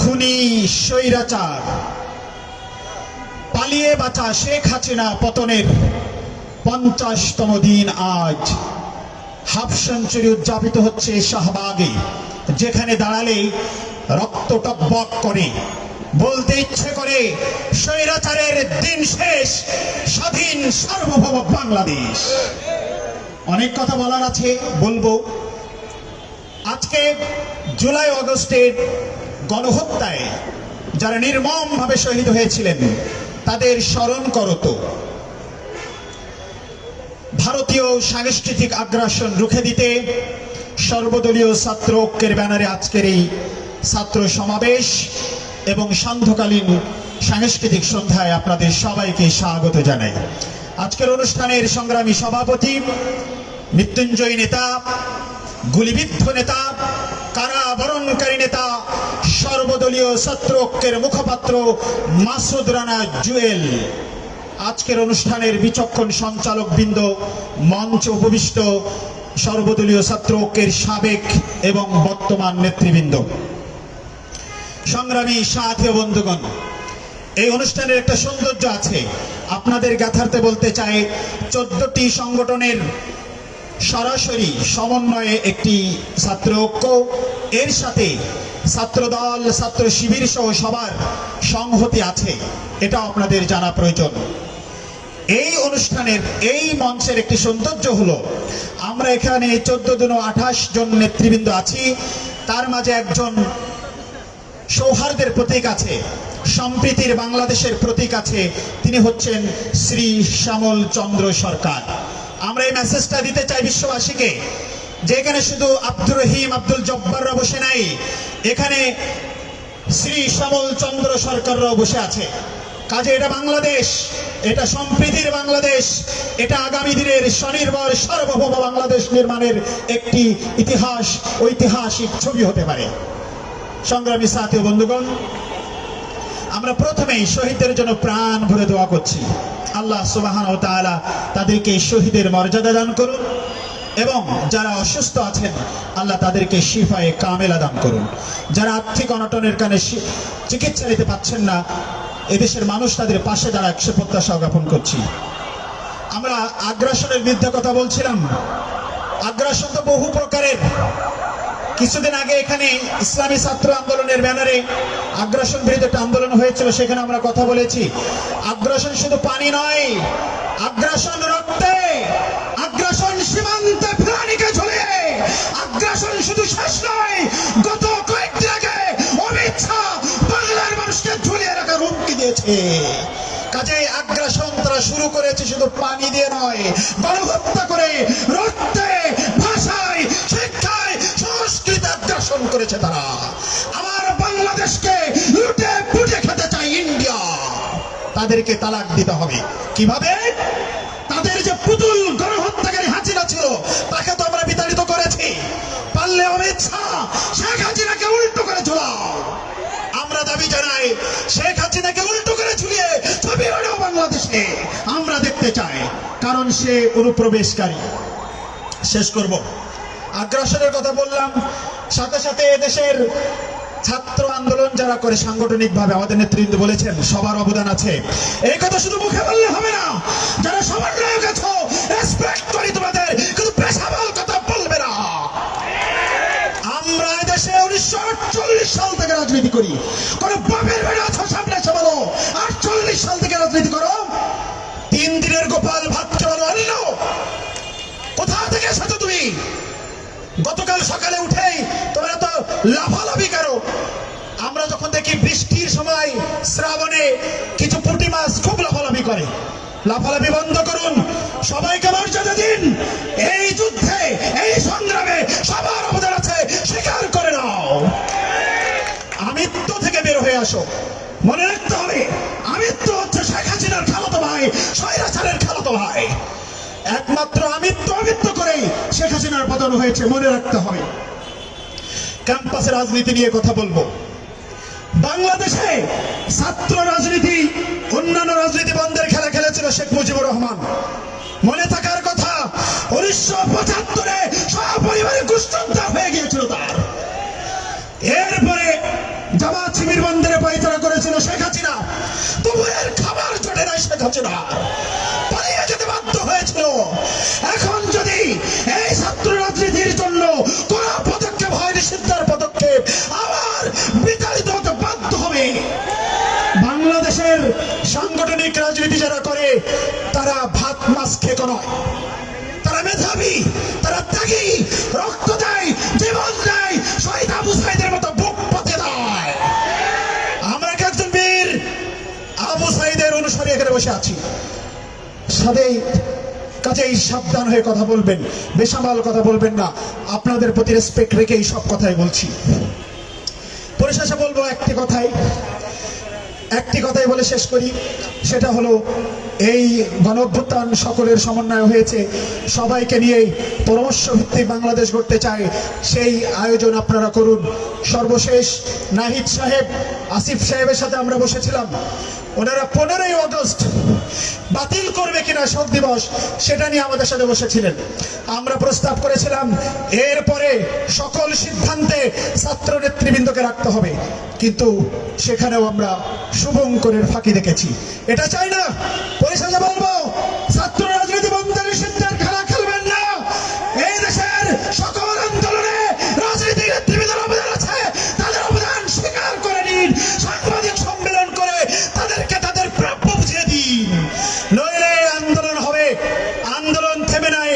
খুনি স্বৈরাচার পালিয়ে বাঁচা শেখ হাসিনা পতনের 50তম দিন আজ। হাফ সেঞ্চুরি উদযাপিত হচ্ছে শাহবাগে, যেখানে দাঁড়ালে রক্ত টকবক করে, বলতে ইচ্ছে করে স্বৈরাচারের দিন শেষ, স্বাধীন সার্বভৌম বাংলাদেশ। অনেক কথা বলার আছে, বলবো। আজকে জুলাই আগস্টের গণহত্যায় যারা নির্মমভাবে শহীদ হয়েছিলেন তাদের স্মরণ করত। ভারতীয় সাংস্কৃতিক আগ্রাসন রুখে দিতে সর্বদলীয় ছাত্র ঐক্যের ব্যানারে আজকের এই ছাত্র সমাবেশ এবং সান্ধ্যকালীন সাংস্কৃতিক সন্ধ্যায় আপনাদের সবাইকে স্বাগত জানাই। আজকের অনুষ্ঠানের সংগ্রামী সভাপতি, মৃত্যুঞ্জয়ী নেতা, গুলিবিদ্ধ নেতা, কারাবরণকারী নেতা, সর্বদলীয় ছাত্র ঐক্যের মুখপাত্র মাসুদ রানা জুয়েল, আজকের অনুষ্ঠানের বিচক্ষণ সঞ্চালক বৃন্দ, মঞ্চ উপবিষ্ট সর্বদলীয় ছাত্র ঐক্যের সাবেক এবং বর্তমান নেতৃবৃন্দ, সংগ্রামী সাথী ও বন্ধুগণ, এই অনুষ্ঠানের একটা সৌন্দর্য আছে। আপনাদের জ্ঞাতার্থে বলতে চাই, 14টি সংগঠনের সরাসরি সমন্বয়ে একটি ছাত্র ঐক্য, এর সাথে ছাত্রদল, ছাত্র শিবির সহ সবার সংহতি আছে, এটা আপনাদের জানা প্রয়োজন। এই অনুষ্ঠানের এই মঞ্চের একটি সৌন্দর্য হলো আমরা এখানে 14-28 জন নেতৃবৃন্দ আছি, তার মাঝে একজন সৌহার্দ্যের প্রতীক আছে, সম্প্রীতির বাংলাদেশের প্রতীক আছে, তিনি হচ্ছেন শ্রী শ্যামল চন্দ্র সরকার। আমরা এই মেসেজটা দিতে চাই বিশ্ববাসীকে যে এখানে শুধু আব্দুর রহিম, আব্দুল জব্বাররা বসে নাই, এখানে শ্রী শ্যামল চন্দ্র সরকাররাও বসে আছে। কাজে এটা বাংলাদেশ, এটা সম্প্রীতির বাংলাদেশ, এটা আগামী দিনের স্বনির্ভর সার্বভৌম বাংলাদেশ নির্মাণের একটি ইতিহাস, ঐতিহাসিক ছবি হতে পারে। সংগ্রামী সাথী ও বন্ধুগণ, আমরা প্রথমেই শহীদদের জন্য প্রাণ ভরে দোয়া করছি। আল্লাহ সুবহানাহু ওয়া তাআলা তাদেরকে শহীদের মর্যাদা দান করুন এবং যারা অসুস্থ আছেন আল্লাহ তাদেরকে শিফায়ে কামেলা দান করুন। যারা আর্থিক অনটনের কারণে চিকিৎসা নিতে পাচ্ছেন না, এদেশের মানুষ তাদের পাশে দাঁড়াক সে প্রত্যাশা জ্ঞাপন করছি। আমরা আগ্রাসনের বিরুদ্ধে কথা বলছিলাম। আগ্রাসন তো বহু প্রকারের। কিছুদিন আগে এখানে ইসলামী ছাত্র আন্দোলনের ব্যানারে আগ্রাসন বিরোধী একটা আন্দোলন হয়েছিল, সেখানে আমরা কথা বলেছি। আগ্রাসন শুধু পানি নয়, আগ্রাসন রক্তে, আগ্রাসন সীমান্তে প্রাণীকে ঝুলিয়ে, আগ্রাসন শুধু শেষ নয়, গত কয়েকদিন আগে অমিত শাহ বাংলার মানুষকে ঝুলিয়ে রাখার হুমকি দিয়েছে। কাজেই আগ্রাসন তারা শুরু করেছে শুধু পানি দিয়ে নয়, গণহত্যা করে, রক্তে, ভাষায়, শিক্ষায়, সংস্কৃতি আগ্রাসন করেছে তারা। আমার বাংলাদেশকে লুটে পুটে খেতে চায় ইন্ডিয়া, তাদেরকে তালাক দিতে হবে। কিভাবে? তাদের যে পুতুল গণহত্যাকারী হাসিনা ছিল তাকে তো আমরা বিতাড়িত করেছি। পারলে অমিত শাহ শেখ হাসিনাকে উল্টো করে ঝুলাও। আমরা দাবি জানাই শেখ হাসিনাকে উল্টো করে ঝুলিয়ে ছবি বানাও বাংলাদেশে, আমরা দেখতে চাই, কারণ সে অনুপ্রবেশকারী। শেষ করব, আগ্রাসনের কথা বললাম, সাথে সাথে এদেশের ছাত্র আন্দোলন যারা করে সাংগঠনিকভাবে, আমাদের নেতৃবৃন্দ বলেছেন সবার অবদান আছে। এই কথা শুধু মুখে বললে হবে না, যারা সমন্বয়ক আছো রেসপেক্ট করি তোমাদের, কিন্তু পেশাবল কথা বলবে না। আমরা এদেশে 1948 সাল থেকে রাজনীতি করি। কোন বাপের বেড়া আছো সামনে এসে বলো 48 সাল থেকে রাজনীতি করো। 3 দিনের গোপাল ভাত খাওয়ানো অন্য কোথা থেকে এসেছো তুমি? গতকাল সকালে উঠেই তোমরা তো লাফালাফি করো। আমরা যখন দেখি বৃষ্টির সময় শ্রাবণে কিছু পুঁটি মাছ খুব লাফালাফি করে, লাফালাফি বন্ধ করুন, সবাইকে মর্যাদা দিন। এই যুদ্ধে, এই সংগ্রামে সবার অবদান আছে, স্বীকার করে নাও। আমিত্ব থেকে বের হয়ে আসো। মনে রাখতে হবে আমিত্ব হচ্ছে শেখ হাসিনার খালাতো ভাই, স্বৈরাচারের খালাতো ভাই। একমাত্র আমিত্ব করেই শেখ হাসিনার পতন হয়েছে, মনে রাখতে হবে। ক্যাম্পাসে রাজনীতি নিয়ে কথা বলবো। বাংলাদেশে ছাত্র রাজনীতি, অন্যান্য রাজনীতি বন্ধের খেলা খেলেছিল শেখ মুজিবুর রহমান। মনে থাকার কথা 1975-এ সপরিবারে কুষ্ঠোদ্ধার হয়ে গিয়েছিল তার। এরপরে জামাত শিবির বন্ধের পায়তারা করেছিল শেখ হাসিনা, দুপুরের খাবার জোটে নাই শেখ হাসিনা, পালিয়ে যেতে বাধ্য হয়েছিল। এখন যদি এই ছাত্র রাজনীতির জন্য কোন পদক্ষেপ হয়, নিষিদ্ধের পদক্ষেপ, আবার বিতাড়িত হতে বাধ্য হবে। বাংলাদেশের সাংগঠনিক রাজনীতি যারা করে তারা ভাত মাছ খেকো নয়, তারা মেধাবী, তারা ত্যাগী, রক্ত দেয়, জীবন দেয়, শহীদ আবু সাইদের মতো বুক পাতে দেয়। আমরা একজন বীর আবু সাইদের অনুসারী এখানে বসে আছি। সাথেই কাজেই সাবধান হয়ে কথা বলবেন, বেসামাল কথা বলবেন না। আপনাদের প্রতি রেসপেক্ট রেখেই সব কথাই বলছি। পরিশেষে বলবো একটি কথাই বলে শেষ করি, সেটা হলো এই গণঅভ্যুত্থান সকলের সমন্বয় হয়েছে, সবাইকে নিয়ে পরামর্শ ভিত্তিক বাংলাদেশ গড়তে চায়, সেই আয়োজন আপনারা করুন। সর্বশেষ নাহিদ সাহেব, আসিফ সাহেবের সাথে আমরা বসেছিলাম, ওনারা 15ই আগস্ট বাতিল করবে কিনা শোক দিবস, সেটা নিয়ে আমাদের সাথে বসেছিলেন। আমরা প্রস্তাব করেছিলাম এরপরে সকল সিদ্ধান্তে ছাত্র নেতৃবৃন্দকে রাখতে হবে, কিন্তু সেখানেও আমরা শুভঙ্করের ফাঁকি দেখেছি। এটা চাই না। পরিশেষে বলবো, ছাত্র রাজনীতি বন্ধের নিষিদ্ধের খেলা খেলবেন না। এই দেশের সকল আন্দোলনে রাজনীতি নেতৃবৃন্দের অবদান আছে, তাদের অবদান স্বীকার করে নিন, সাংবাদিক সম্মেলন করে তাদেরকে তাদের প্রাপ্য বুঝিয়ে দিন, নইলে আন্দোলন হবে। আন্দোলন থেমে নাই।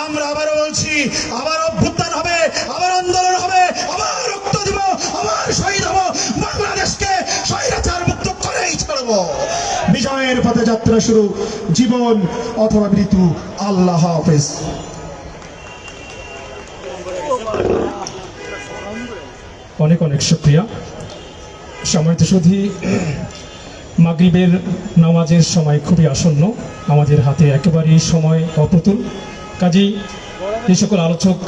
আমরা আবারও বলছি, আবার অভ্যুত্থান হবে, আবার আন্দোলন হবে, আবার রক্ত দিব, আবার শহীদ হব, বাংলাদেশকে স্বৈরাচার মুক্ত করেই ছাড়বো। বিজয়ের পথে যাত্রা শুরু, জীবন অথবা মৃত্যু। আল্লাহ হাফেজ। অনেক অনেক শুকরিয়া। সম্মানিত সুধী, মাগরিবের নামাজের সময় খুবই আসন্ন, আমাদের হাতে একেবারেই সময় অপ্রতুল। কাজেই যে সকল আলোচক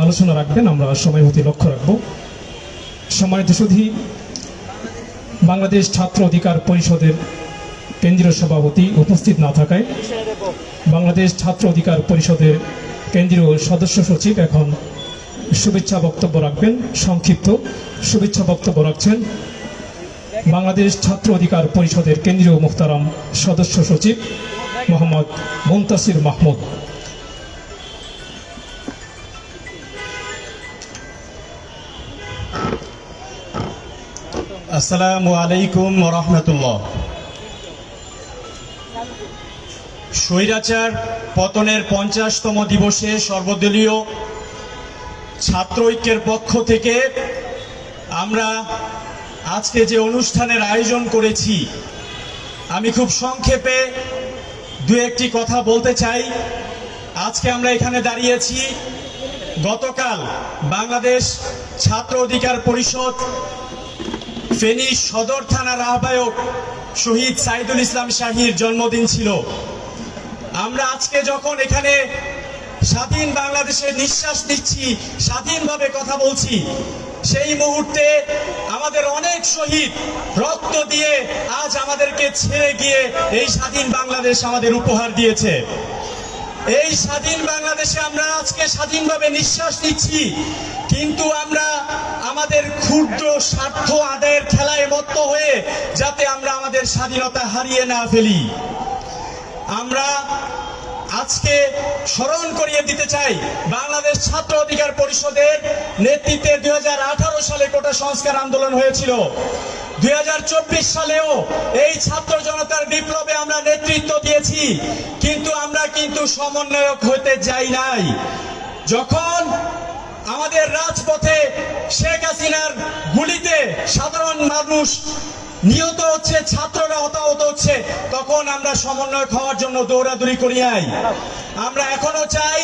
আলোচনা রাখবেন আমরা সময় হতে লক্ষ্য রাখব। সম্মানিত সুধী, বাংলাদেশ ছাত্র অধিকার পরিষদের কেন্দ্রীয় সভাপতি উপস্থিত না থাকায় বাংলাদেশ ছাত্র অধিকার পরিষদের কেন্দ্রীয় সদস্য সচিব এখন শুভেচ্ছা বক্তব্য রাখবেন। সংক্ষিপ্ত শুভেচ্ছা বক্তব্য রাখছেন বাংলাদেশ ছাত্র অধিকার পরিষদের কেন্দ্রীয় মুহতারাম সদস্য সচিব মোহাম্মদ মুনতাসির মাহমুদ। আসসালামু আলাইকুম ওয়া রাহমাতুল্লাহ। স্বৈরাচার পতনের 50তম দিবসে সর্বদলীয় ছাত্র ঐক্যের পক্ষ থেকে আমরা আজকে যে অনুষ্ঠানের আয়োজন করেছি, আমি খুব সংক্ষেপে দু একটি কথা বলতে চাই। আজকে আমরা এখানে দাঁড়িয়েছি, গতকাল বাংলাদেশ ছাত্র অধিকার পরিষদ ফেনী সদর থানার আহ্বায়ক শহীদ সাইদুল ইসলাম শাহীর জন্মদিন ছিল। আমরা আজকে যখন এখানে স্বাধীন বাংলাদেশের নিঃশ্বাস নিচ্ছি, স্বাধীনভাবে কথা বলছি, সেই মুহূর্তে আমাদের অনেক শহীদ রক্ত দিয়ে আজ আমাদেরকে ছেড়ে গিয়ে এই স্বাধীন বাংলাদেশ আমাদের উপহার দিয়েছে। এই স্বাধীন বাংলাদেশে আমরা আজকে স্বাধীনভাবে নিঃশ্বাস নিচ্ছি, কিন্তু আমরা আমাদের ক্ষুদ্র স্বার্থ আদায়ের খেলায় মত্ত হয়ে যাতে আমরা আমাদের স্বাধীনতা হারিয়ে না ফেলি, আমরা আজকে স্মরণ করিয়ে দিতে চাই বাংলাদেশ ছাত্র অধিকার পরিষদের নেতৃত্বে 2018 সালে কোটা সংস্কার আন্দোলন হয়েছিল। 2024 সালেও এই ছাত্র জনতার বিপ্লবে আমরা নেতৃত্ব দিয়েছি, কিন্তু আমরা সমন্বয়ক হতে যাই নাই। যখন আমাদের রাজপথে শেখ হাসিনার গুলিতে সাধারণ মানুষ নিহত হচ্ছে, ছাত্ররা হতাহত হচ্ছে, তখন আমরা সমন্বয়ক হওয়ার জন্য দৌড়াদৌড়ি করি নাই। আমরা এখনো চাই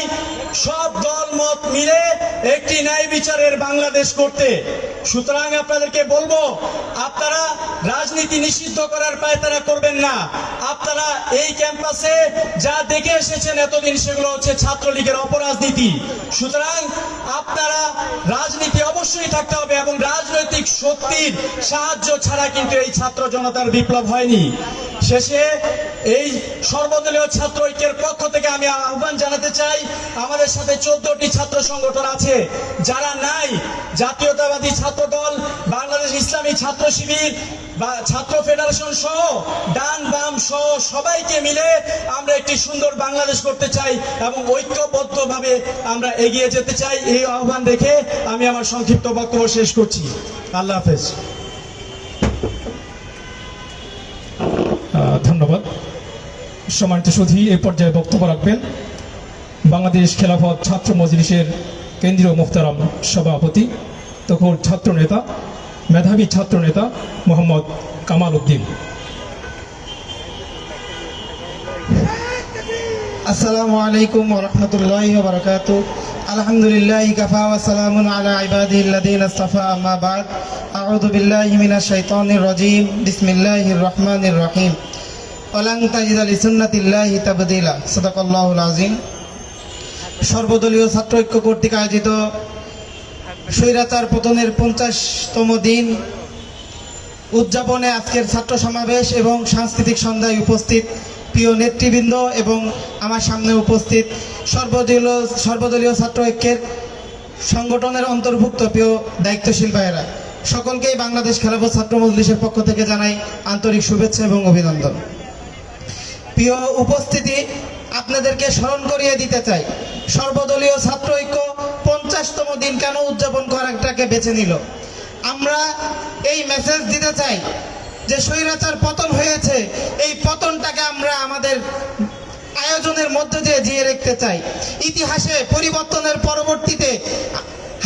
সব দল মত মিলে একটি ন্যায় বিচারের বাংলাদেশ করতে। সুতরাং আপনাদেরকে বলবো, আপনারা রাজনীতি নিষিদ্ধ করার পায়তারা করবেন না। আপনারা এই ক্যাম্পাসে যা দেখে এসেছেন এতদিন, সেগুলো হচ্ছে ছাত্রলীগের অপরাজনীতি। সুতরাং আপনারা রাজনীতি অবশ্যই থাকতে হবে, এবং রাজনৈতিক শক্তির সাহায্য ছাড়া কিন্তু এই ছাত্র জনতার বিপ্লব হয়নি। শেষে এই সর্বদলীয় ছাত্র ঐক্যের পক্ষ থেকে আমি আহ্বান জানাতে চাই, আমাদের সাথে 14টি ছাত্র সংগঠন আছে, যারা নাই জাতীয়তাবাদী ছাত্র দল, বাংলাদেশ ইসলামী ছাত্র শিবির বা ছাত্র ফেডারেশন সহ ডান বাম সহ সবাইকে মিলে আমরা একটি সুন্দর বাংলাদেশ করতে চাই এবং ঐক্যবদ্ধভাবে আমরা এগিয়ে যেতে চাই। এই আহ্বান রেখে আমি আমার সংক্ষিপ্ত বক্তব্য শেষ করছি। আল্লাহ হাফেজ। ধন্যবাদ। সম্মানিত সুধী, এই পর্যায়ে বক্তব্য রাখবেন বাংলাদেশ খেলাফত ছাত্র মজলিসের কেন্দ্রীয় মুহতারাম সভাপতি তখন ছাত্র নেতা, মেধাবী ছাত্র নেতা মোহাম্মদ কামাল উদ্দিন। আসসালামু আলাইকুম ওয়া রাহমাতুল্লাহি ওয়া বারাকাতুহু। আলহামদুলিল্লাহি কাফা ওয়া সালামুন আলা ইবাদিহিল্লাযীনা ইসতাফা, আম্মা বা'দ। আউযু বিল্লাহি মিনাশ শাইতানির রাজীম। বিসমিল্লাহির রহমানির রহিম। ওয়ালান তাজিদা লিসুন্নাতিল্লাহি তাবদীলা। সাদাকাল্লাহুল আযীম। সর্বদলীয় ছাত্র ঐক্য কর্তৃক আয়োজিত স্বৈরাচার পতনের 50তম দিন উদযাপনে আজকের ছাত্র সমাবেশ এবং সাংস্কৃতিক সন্ধ্যায় উপস্থিত প্রিয় নেতৃবৃন্দ এবং আমার সামনে উপস্থিত সর্বদলীয় ছাত্র ঐক্যের সংগঠনের অন্তর্ভুক্ত প্রিয় দায়িত্বশীল ভাইয়েরা, সকলকেই বাংলাদেশ খেলাফত ছাত্র মজলিসের পক্ষ থেকে জানাই আন্তরিক শুভেচ্ছা এবং অভিনন্দন। প্রিয় উপস্থিতি, আপনাদেরকে স্মরণ করিয়ে দিতে চাই সর্বদলীয় ছাত্র ঐক্য 50তম দিন কেন উদযাপন করাটাকে বেছে নিল। আমরা এই মেসেজ দিতে চাই যে স্বৈরাচার পতন হয়েছে, এই পতনটাকে আমরা আমাদের আয়োজনের মধ্যে দিয়ে জিয়ে রাখতে চাই। ইতিহাসে পরিবর্তনের পরবর্তীতে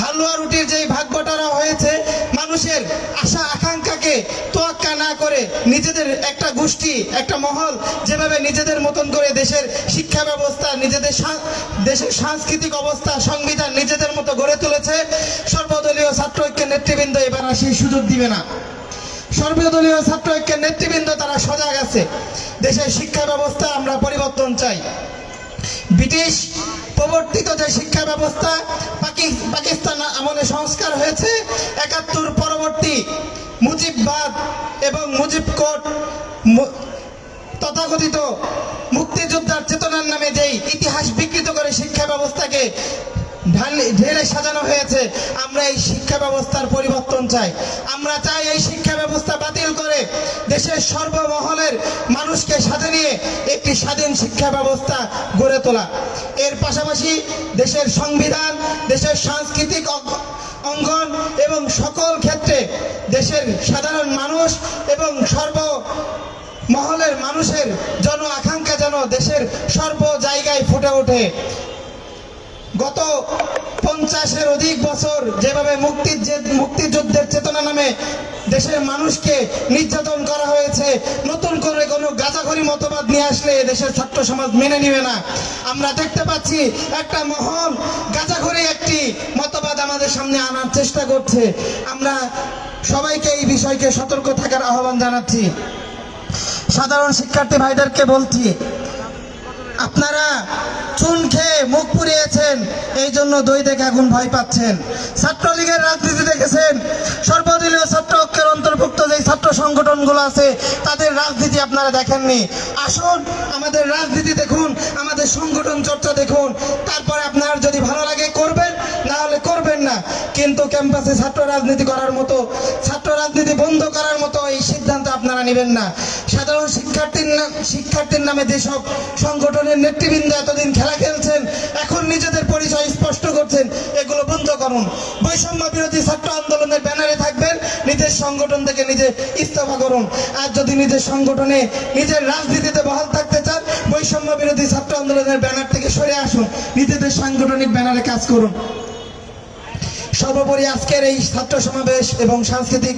হালুয়া রুটির যেই ভাগ্যটারা হয়েছে, মানুষের আশা আকাঙ্ক্ষাকে তোয়াক্কা না করে নিজেদের একটা গোষ্ঠী, একটা মহল যেভাবে নিজেদের মতন করে দেশের শিক্ষা ব্যবস্থা, দেশের সাংস্কৃতিক অবস্থা, সংবিধান নিজেদের মতো গড়ে তুলেছে, সর্বদলীয় ছাত্র ঐক্যের নেতৃবৃন্দ এবার আর সেই সুযোগ দিবে না। সর্বদলীয় ছাত্র ঐক্যের নেতৃবৃন্দ তারা সজাগ আছে। দেশের শিক্ষা ব্যবস্থা আমরা পরিবর্তন চাই। ব্রিটিশ প্রবর্তিত যে শিক্ষা ব্যবস্থা পাকিস্তান আমলে সংস্কার হয়েছে, ৭১ পরবর্তী মুজিববাদ এবং মুজিব কোড তথাকথিত মুক্তিযোদ্ধার চেতনার নামে যেই ইতিহাস বিকৃত করে শিক্ষা ব্যবস্থাকে ঢেলে সাজানো হয়েছে, আমরা এই শিক্ষা ব্যবস্থার পরিবর্তন চাই। আমরা চাই এই শিক্ষা ব্যবস্থা বাতিল করে দেশের সর্বমহলের মানুষকে সাথে নিয়ে একটি স্বাধীন শিক্ষা ব্যবস্থা গড়ে তোলা। এর পাশাপাশি দেশের সংবিধান, দেশের সাংস্কৃতিক অঙ্গন এবং সকল ক্ষেত্রে দেশের সাধারণ মানুষ এবং সর্বমহলের মানুষের জন আকাঙ্ক্ষা যেন দেশের সর্ব জায়গায় ফুটে ওঠে। গত 50-এর অধিক বছর যেভাবে মুক্তিযুদ্ধের চেতনা নামে দেশের মানুষকে নির্যাতন করা হয়েছে, নতুন করে কোনো গাঁজাখড়ি মতবাদ নিয়ে আসলে দেশের ছাত্র সমাজ মেনে নেবে না। আমরা দেখতে পাচ্ছি একটা মহল গাঁজাখড়ি একটি মতবাদ আমাদের সামনে আনার চেষ্টা করছে। আমরা সবাইকে এই বিষয়কে সতর্ক থাকার আহ্বান জানাচ্ছি। সাধারণ শিক্ষার্থী ভাইদেরকে বলছি, আপনারা চুন খেয়ে মুখ পুড়িয়েছেন, এই জন্য দই দেখে এখন ভয় পাচ্ছেন। ছাত্রলীগের রাজনীতি দেখেছেন, সর্বদলীয় ছাত্র ঐক্যের অন্তর্ভুক্ত যে ছাত্র সংগঠনগুলো আছে তাদের রাজনীতি আপনারা দেখেননি। আসুন আমাদের রাজনীতি দেখুন, আমাদের সংগঠন চর্চা দেখুন, তারপরে আপনার যদি ভালো লাগে করবেন, না হলে করবেন না। কিন্তু ক্যাম্পাসে ছাত্র রাজনীতি করার মতো, ছাত্র রাজনীতি বন্ধ করার মতো এই সিদ্ধান্ত আপনারা নেবেন না। সাধারণ শিক্ষার্থীর নামে যেসব সংগঠনের নেতৃবৃন্দ এতদিন খেলা খেলছেন, এখন নিজেদের পরিচয় স্পষ্ট করছেন, এগুলো বন্ধ করুন। বৈষম্য বিরোধী ছাত্র আন্দোলনের ব্যানারে থাকবেন, নিজের সংগঠন থেকে নিজে ইস্তফা করুন। আর যদি নিজের সংগঠনে নিজের রাজনীতিতে বহাল থাকতে চান, বৈষম্য বিরোধী ছাত্র আন্দোলনের ব্যানার থেকে সরে আসুন, নিজেদের সাংগঠনিক ব্যানারে কাজ করুন। সর্বোপরি আজকের এই ছাত্র সমাবেশ এবং সাংস্কৃতিক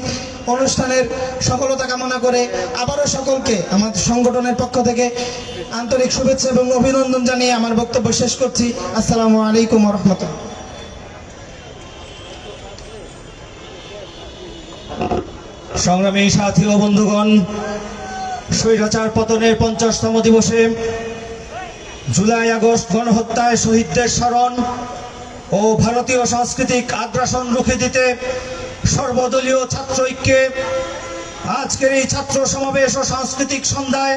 অনুষ্ঠানের সফলতা কামনা করে আবারও সকলকে আমার সংগঠনের পক্ষ থেকে আন্তরিক শুভেচ্ছা এবং অভিনন্দন জানিয়ে আমার বক্তব্য শেষ করছি। আসসালামু আলাইকুম ওয়া রাহমাতুল্লাহ। সংগ্রামী সাথী ও বন্ধুগণ, স্বৈরাচার পতনের 50তম দিবসে জুলাই আগস্ট গণহত্যায় শহীদদের স্মরণ ও ভারতীয় সাংস্কৃতিক আগ্রাসন রুখে দিতে সর্বদলীয় ছাত্র ঐক্যে আজকের এই ছাত্র সমাবেশ ও সাংস্কৃতিক সন্ধ্যায়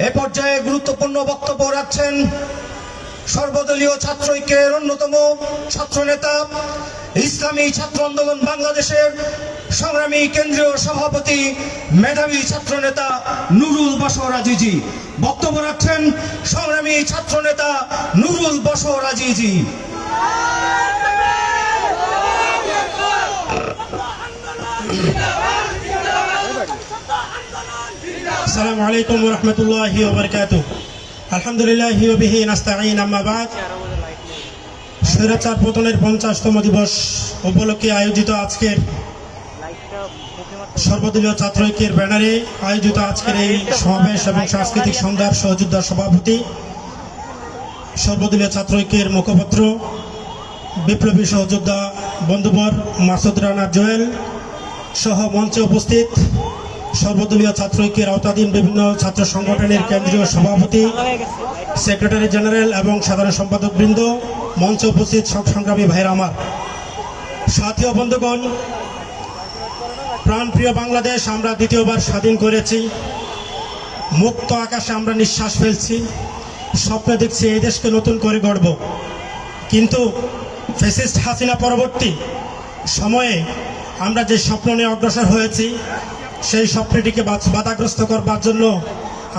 এ পর্যায়ে গুরুত্বপূর্ণ বক্তব্য রাখছেন সর্বদলীয় ছাত্র ঐক্যের অন্যতম ছাত্রনেতা, ইসলামী ছাত্র আন্দোলন বাংলাদেশের সংগ্রামী কেন্দ্রীয় সভাপতি, মেধাবী ছাত্রনেতা নুরুল বশর আজিজি। বক্তব্য রাখছেন সংগ্রামী ছাত্রনেতা নুরুল বশর আজিজি। আসসালামু আলাইকুম ওয়া রাহমাতুল্লাহি ওয়া বারাকাতুহু। আলহামদুলিল্লাহি ওয়া বিহি নাস্তাঈন, আম্মা বাদ। স্বৈরাচার পতনের 50তম দিবস উপলক্ষে আয়োজিত আজকের সর্বদলীয় ছাত্র ঐক্যের ব্যানারে আয়োজিত আজকের এই সমাবেশ এবং সাংস্কৃতিক সন্ধ্যার সহযোদ্ধা সভাপতি, সর্বদলীয় ছাত্র ঐক্যের মুখপাত্র, বিপ্লবী সহযোদ্ধা বন্ধুবর মাসুদ রানা জোয়েল সহ মঞ্চে উপস্থিত সর্বদলীয় ছাত্র ঐক্যের আওতাধীন বিভিন্ন ছাত্র সংগঠনের কেন্দ্রীয় সভাপতি, সেক্রেটারি জেনারেল এবং সাধারণ সম্পাদক বৃন্দ, মঞ্চে উপস্থিত সব সংগ্রামী ভাইরা আমার, সাথী ও বন্ধুগণ, প্রাণপ্রিয় বাংলাদেশ আমরা দ্বিতীয়বার স্বাধীন করেছি। মুক্ত আকাশে আমরা নিঃশ্বাস ফেলছি, স্বপ্নে দেখছি এই দেশকে নতুন করে গড়ব। কিন্তু ফ্যাসিস্ট হাসিনা পরবর্তী সময়ে আমরা যে স্বপ্ন নিয়ে অগ্রসর হয়েছি, সেই স্বপ্নটিকে বাধাগ্রস্ত করবার জন্য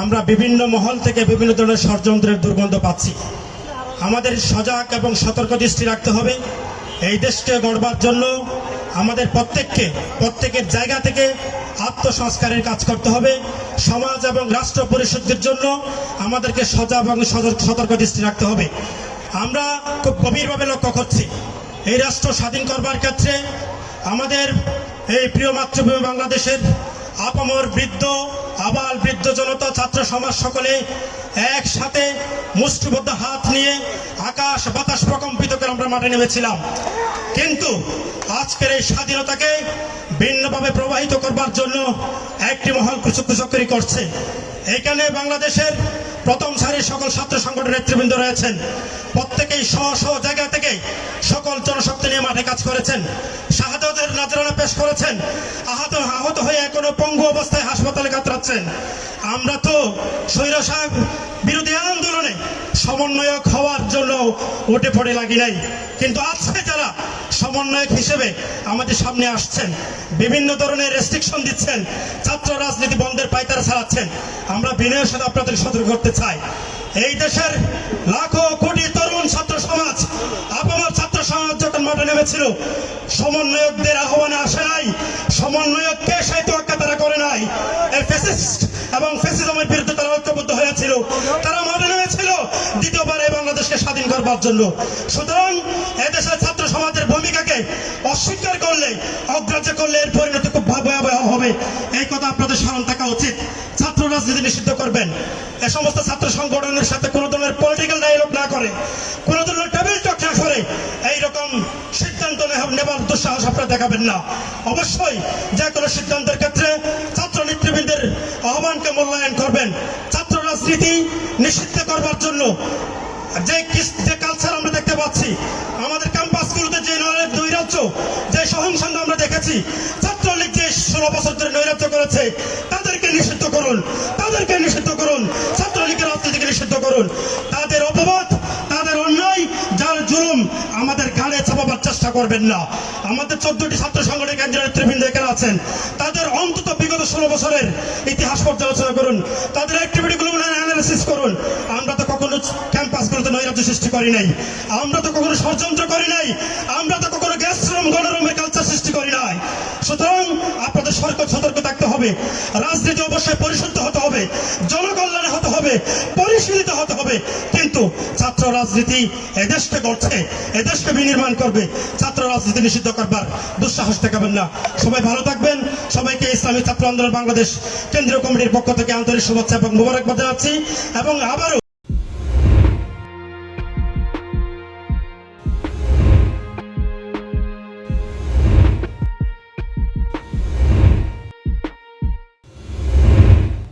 আমরা বিভিন্ন মহল থেকে বিভিন্ন ধরনের ষড়যন্ত্রের দুর্গন্ধ পাচ্ছি। আমাদের সজাগ এবং সতর্ক দৃষ্টি রাখতে হবে। এই দেশকে গড়বার জন্য আমাদের প্রত্যেকের জায়গা থেকে আত্মসংস্কারের কাজ করতে হবে। সমাজ এবং রাষ্ট্র পরিশুদ্ধির জন্য আমাদেরকে সজাগ এবং সতর্ক দৃষ্টি রাখতে হবে। আমরা খুব গভীরভাবে লক্ষ্য করছি, এই রাষ্ট্র স্বাধীন করবার ক্ষেত্রে আমাদের এই প্রিয় মাতৃভূমি বাংলাদেশের আপামর বৃদ্ধ, আবাল বৃদ্ধ জনতা, ছাত্র সমাজ সকলে একসাথে মুষ্টিবদ্ধ হাত নিয়ে আকাশ বাতাস প্রকম্পিত করে আমরা মাঠে নেমেছিলাম। কিন্তু আজকের এই স্বাধীনতাকে ভিন্নভাবে প্রবাহিত করবার জন্য একটি মহল কুচক্রি করছে। এখানে বাংলাদেশের প্রথম সারির সকল ছাত্র সংগঠনের নেতৃবৃন্দ রয়েছেন, প্রত্যেকেই স্ব জায়গা থেকে সকল জনশক্তি নিয়ে মাঠে কাজ করেছেন, শাহাদাতের নজরানা পেশ করেছেন, আহত হয়ে এখনো পঙ্গু অবস্থায় হাসপাতালে কাতরাচ্ছেন। আমরা তো স্বৈরাচার বিরোধী আন্দোলনে সমন্বয়ক হওয়ার জন্য উঠে পড়ে লাগি নাই, কিন্তু আজকে যারা সমন্বয়ক হিসেবে আমাদের সামনে আসছেন, বিভিন্ন ধরনের রেস্ট্রিকশন দিচ্ছেন, ছাত্র রাজনীতি বন্ধের পায়তারা চালাচ্ছেন, আমরা বিনয়ের সাথে আপনাদের সতর্ক করতে চাই। এই দেশের লাখো কোটি তরুণ ছাত্র সমাজ, আপামর ছাত্র সমাজ যখন মাঠে নেমেছিল, সমন্বয়কদের আহ্বানে আসে নাই, সমন্বয়ককে সেই তোয়াক্কা তারা করে নাই। এই ফ্যাসিস্ট এবং ফ্যাসিজমের বিরুদ্ধে তারা ঐক্যবদ্ধ হয়েছিল, তারা মাঠে নেমেছিল দ্বিতীয়বার এই বাংলাদেশকে স্বাধীন করবার জন্য। সুতরাং এদেশের ছাত্র সমাজের ভূমিকাকে অস্বীকার করলে, অগ্রাহ্য করলে এর পরিণতি খুব ভয়াবহ হবে, এই কথা আপনাদের স্মরণ থাকা উচিত। ছাত্র রাজনীতি নিষিদ্ধ করবেন, এ সমস্ত ছাত্র সংগঠনের সাথে কোনো ধরনের পলিটিক্যাল ডায়ালগ না করে, কোনো ধরনের টেবিল টক না করে এইরকম সিদ্ধান্ত নেবার দুঃসাহস আপনারা দেখাবেন না। অবশ্যই যে কোনো সিদ্ধান্তের ক্ষেত্রে ছাত্র নেতৃবৃন্দের আহ্বানকে মূল্যায়ন করবেন। ছাত্র রাজনীতি নিষিদ্ধ করবার জন্য যে কালচার আমরা দেখতে পাচ্ছি, আমাদের ক্যাম্পাসগুলোতে যে নৈরাজ্য, যে সহিংসতা আমরা দেখেছি, ছাত্রলীগ যে 16 বছর ধরে নৈরাজ্য করেছে, তাদেরকে নিষিদ্ধ করুন, তাদেরকে নিষিদ্ধ করুন, ছাত্রলীগের রাজনীতিকে নিষিদ্ধ করুন। তাদের অপবাদ, তাদের অন্যায়, যার জুলুম আমাদের গানে চাপাবার চেষ্টা করবেন না। আমাদের 14টি ছাত্র সংগঠনের কেন্দ্রীয় নেতৃবৃন্দ এখানে আছেন, তাদের অন্তত বিগত 16 বছরের ইতিহাস পর্যালোচনা করুন, তাদের অ্যাক্টিভিটিগুলো অ্যানালিসিস করুন। আমরা তো কখনো ক্যাম্পাসগুলোতে নৈরাজ্য সৃষ্টি করি নাই, আমরা তো কখনো ষড়যন্ত্র করি নাই, আমরা তো কখনো গ্যাস রুম গণরুমের কালচার সৃষ্টি করি নাই। সুতরাং আপনাদের সতর্ক থাকতে হবে। রাজনীতি অবশ্যই পরিশুদ্ধ হতে হবে, জনকল্যাণে হতে হবে, পরিশীলিত হতে হবে, কিন্তু ছাত্র রাজনীতি এদেশকে গড়ছে, এদেশকে বিনির্মাণ করবে। ছাত্র রাজনীতি নিষিদ্ধ করবার দুঃসাহস দেখাবেন না। সবাই ভালো থাকবেন। সবাইকে ইসলামী ছাত্র আন্দোলন বাংলাদেশ কেন্দ্রীয় কমিটির পক্ষ থেকে আন্তরিক শুভেচ্ছা এবং মোবারকবাদ জানাচ্ছি এবং আবারও